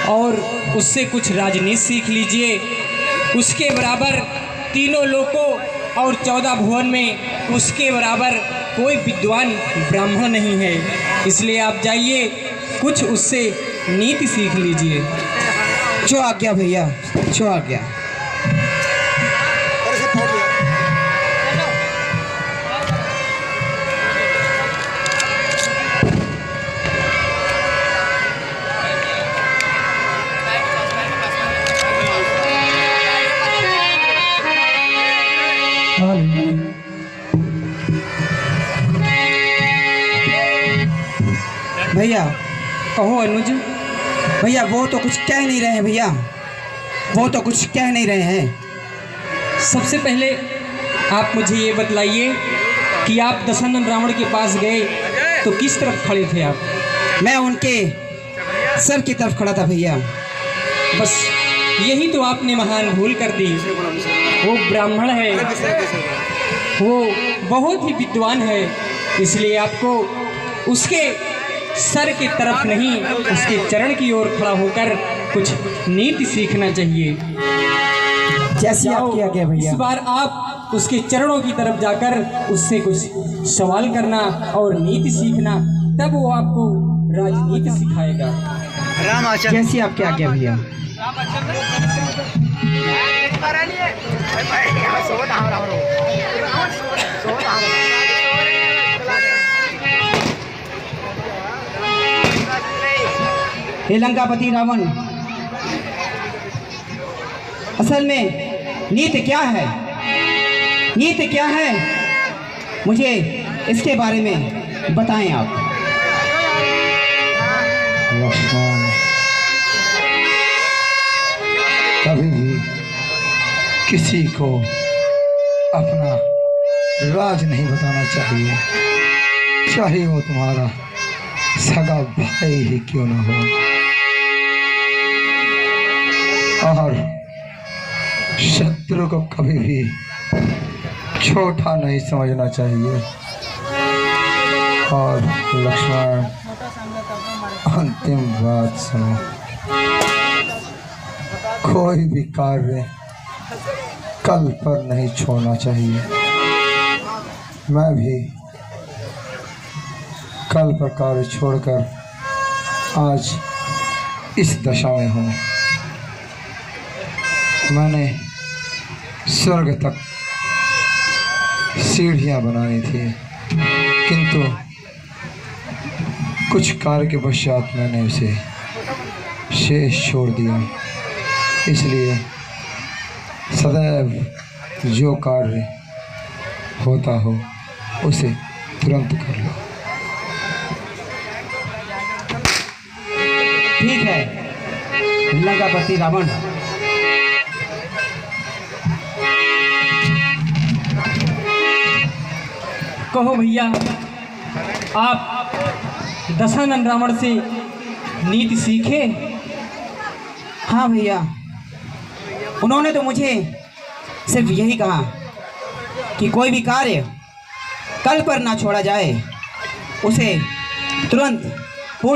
और उससे कुछ राजनीति सीख लीजिए। उसके बराबर तीनों लोकों और 14 भुवन में उसके बराबर कोई विद्वान ब्राह्मण नहीं है। इसलिए आप जाइए, कुछ उससे नीति सीख लीजिए। जो आज्ञा भैया, जो आज्ञा। भैया कहो अनुज। भैया वो तो कुछ कह नहीं रहे हैं भैया, वो तो कुछ कह नहीं रहे हैं। सबसे पहले आप मुझे ये बतलाइए कि आप दशानन रावण के पास गए तो किस तरफ खड़े थे आप? मैं उनके सर की तरफ खड़ा था भैया। बस यही तो आपने महान भूल कर दी। वो ब्राह्मण है, वो बहुत ही विद्वान है, इसलिए आपको उसके सर की तरफ नहीं, उसके चरण की ओर खड़ा होकर कुछ नीति सीखना चाहिए। जैसे आप किया गया भैया। इस बार आप उसके चरणों की तरफ जाकर उससे कुछ सवाल करना और नीति सीखना, तब वो आपको राजनीति सिखाएगा। जैसे आप क्या गया भैया। हे लंकापति रावण, असल में नीति क्या है, नीति क्या है, मुझे इसके बारे में बताएं आप। लक्ष्मण, कभी भी किसी को अपना राज नहीं बताना चाहिए, चाहे वो तुम्हारा सगा भाई ही क्यों ना हो। और शत्रु को कभी भी छोटा नहीं समझना चाहिए। और लक्ष्मण, अंतिम बात सुनो, कोई भी कार्य कल पर नहीं छोड़ना चाहिए। मैं भी कल पर कार्य छोड़कर आज इस दशा में हूँ। मैंने स्वर्ग तक सीढ़ियाँ बनाई थी, किंतु कुछ कार्य के पश्चात मैंने उसे शेष छोड़ दिया। इसलिए सदैव जो कार्य होता हो उसे तुरंत कर लो। ठीक है लंकापति रावण, कहो भैया, आप दशानन रावण से नीति सीखे? हाँ भैया, उन्होंने तो मुझे सिर्फ यही कहा कि कोई भी कार्य कल पर ना छोड़ा जाए, उसे तुरंत